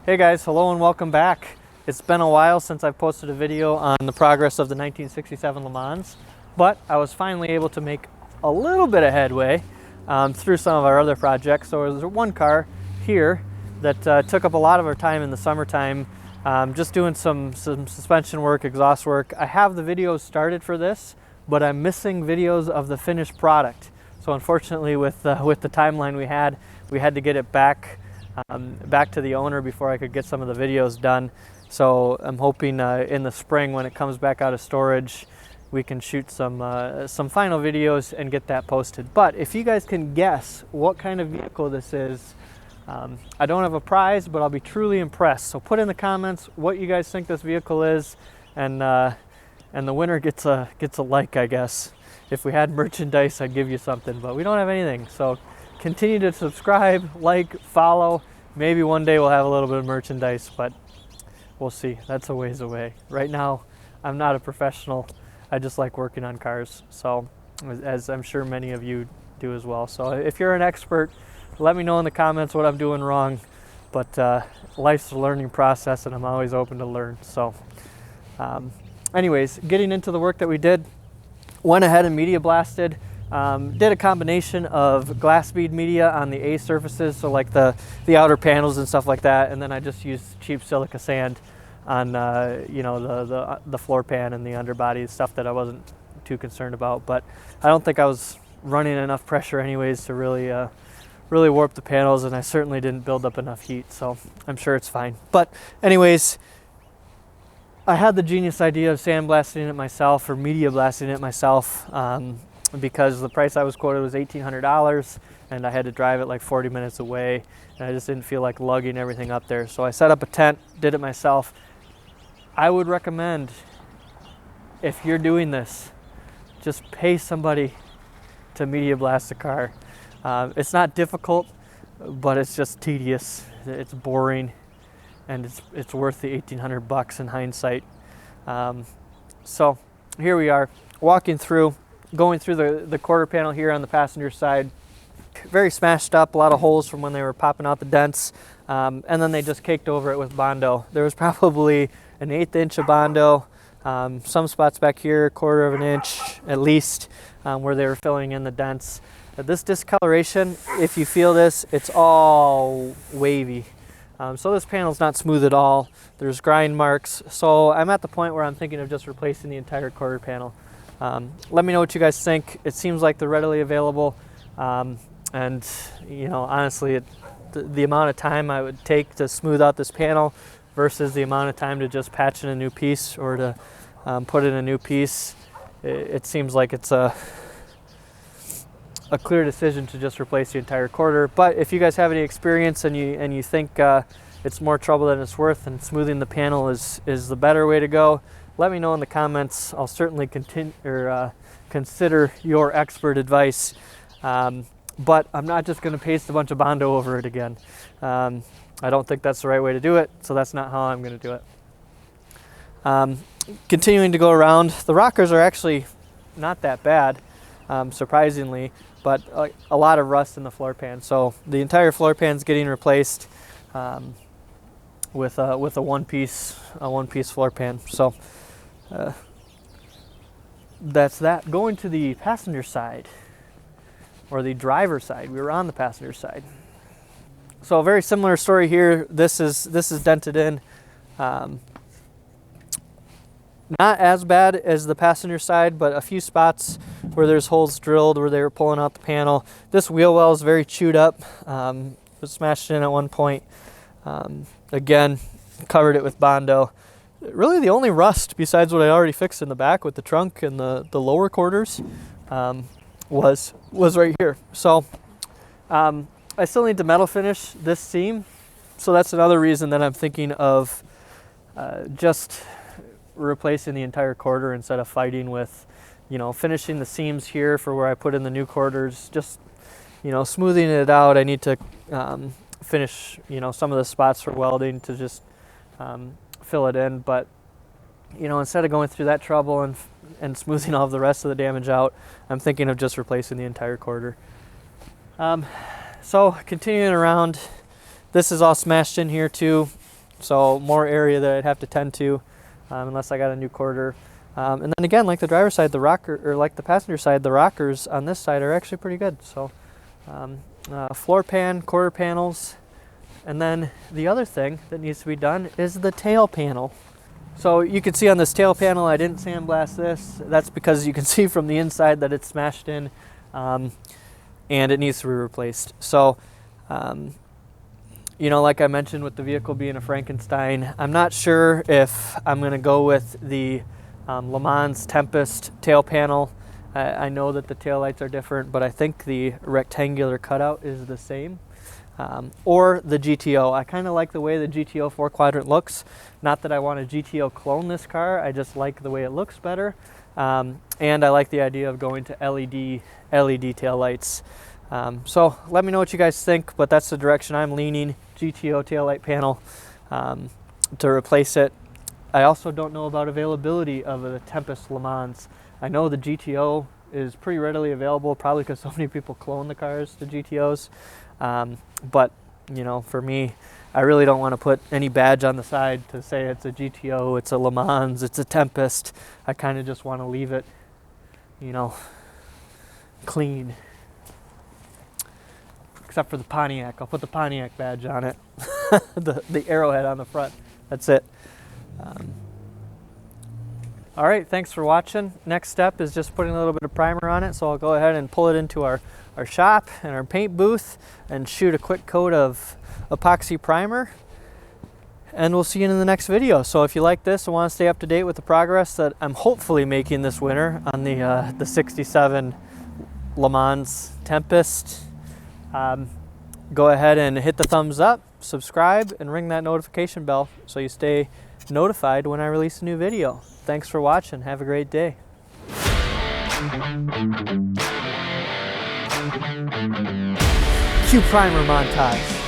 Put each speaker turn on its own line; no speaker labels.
Hey guys, hello and welcome back. It's been a while since I've posted a video on the progress of the 1967 Le Mans, but I was finally able to make a little bit of headway through some of our other projects. So there's one car here that took up a lot of our time in the summertime, just doing some suspension work, exhaust work. I have the videos started for this, but I'm missing videos of the finished product. So unfortunately with the timeline we had to get it back to the owner before I could get some of the videos done. So I'm hoping in the spring when it comes back out of storage, we can shoot some final videos and get that posted. But if you guys can guess what kind of vehicle this is, I don't have a prize, but I'll be truly impressed. So put in the comments what you guys think this vehicle is, and the winner gets a like, I guess. If we had merchandise, I'd give you something, but we don't have anything. So continue to subscribe, like, follow. Maybe one day we'll have a little bit of merchandise, but we'll see. That's a ways away. Right now, I'm not a professional. I just like working on cars. So, as I'm sure many of you do as well. So if you're an expert, let me know in the comments what I'm doing wrong. But life's a learning process, and I'm always open to learn. So anyways, getting into the work that we did, went ahead and media blasted. Did a combination of glass bead media on the A surfaces, so like the outer panels and stuff like that, and then I just used cheap silica sand on the floor pan and the underbody, stuff that I wasn't too concerned about. But I don't think I was running enough pressure anyways to really warp the panels, and I certainly didn't build up enough heat, so I'm sure it's fine. But anyways, I had the genius idea of sandblasting it myself, or media blasting it myself, because the price I was quoted was $1,800, and I had to drive it like 40 minutes away, and I just didn't feel like lugging everything up there. So I set up a tent, did it myself. I would recommend, if you're doing this, just pay somebody to media blast a car. It's not difficult, but it's just tedious. It's boring, and it's worth the $1,800 in hindsight. So here we are, going through the quarter panel here on the passenger side. Very smashed up, a lot of holes from when they were popping out the dents, and then they just caked over it with Bondo. There was probably an 1/8 inch of Bondo, some spots back here, 1/4 of an inch at least, where they were filling in the dents. This discoloration, if you feel this, it's all wavy. So this panel's not smooth at all. There's grind marks. So I'm at the point where I'm thinking of just replacing the entire quarter panel. Let me know what you guys think. It seems like they're readily available, and honestly, the amount of time I would take to smooth out this panel versus the amount of time to just patch in a new piece or to put in a new piece, it seems like it's a clear decision to just replace the entire quarter. But if you guys have any experience and you think it's more trouble than it's worth, and smoothing the panel is the better way to go, let me know in the comments. I'll certainly consider your expert advice. But I'm not just going to paste a bunch of Bondo over it again. I don't think that's the right way to do it, so that's not how I'm going to do it. Continuing to go around, the rockers are actually not that bad, surprisingly, but a lot of rust in the floor pan. So the entire floor pan's getting replaced with a one-piece floor pan. So that's that. Going to the passenger side, or the driver's side. We were on the passenger side. So a very similar story here. This is dented in. Not as bad as the passenger side, but a few spots where there's holes drilled where they were pulling out the panel. This wheel well is very chewed up. Was smashed in at one point. Again, covered it with Bondo. Really the only rust, besides what I already fixed in the back with the trunk and the lower quarters, was right here. So I still need to metal finish this seam. So that's another reason that I'm thinking of just replacing the entire quarter instead of fighting with, finishing the seams here for where I put in the new quarters, just, smoothing it out. I need to finish, some of the spots for welding to just fill it in. But, instead of going through that trouble and smoothing all of the rest of the damage out, I'm thinking of just replacing the entire quarter. So continuing around, this is all smashed in here too. so more area that I'd have to tend to unless I got a new quarter. And then again, like the driver's side, the rocker, or like the passenger side, the rockers on this side are actually pretty good. So floor pan, quarter panels, and then the other thing that needs to be done is the tail panel. So you can see on this tail panel, I didn't sandblast this. That's because you can see from the inside that it's smashed in, and it needs to be replaced. So, you know, like I mentioned with the vehicle being a Frankenstein, I'm not sure if I'm going to go with the Lemans Tempest tail panel. I know that the tail lights are different, but I think the rectangular cutout is the same. Or the GTO. I kind of like the way the GTO 4-quadrant looks. Not that I want a GTO clone this car, I just like the way it looks better. And I like the idea of going to LED tail lights. So let me know what you guys think, but that's the direction I'm leaning. GTO tail light panel to replace it. I also don't know about availability of the Tempest Lemans. I know the GTO is pretty readily available, probably because so many people clone the cars to GTOs. But, you know, for me, I really don't want to put any badge on the side to say it's a GTO, it's a Lemans, it's a Tempest. I kind of just want to leave it, you know, clean. Except for the Pontiac. I'll put the Pontiac badge on it. the arrowhead on the front. That's it. All right, thanks for watching. Next step is just putting a little bit of primer on it. So I'll go ahead and pull it into our shop and our paint booth and shoot a quick coat of epoxy primer. And we'll see you in the next video. So if you like this and want to stay up to date with the progress that I'm hopefully making this winter on the 67 Lemans Tempest, go ahead and hit the thumbs up, subscribe, and ring that notification bell so you stay notified when I release a new video. Thanks for watching. Have a great day. Cue primer montage.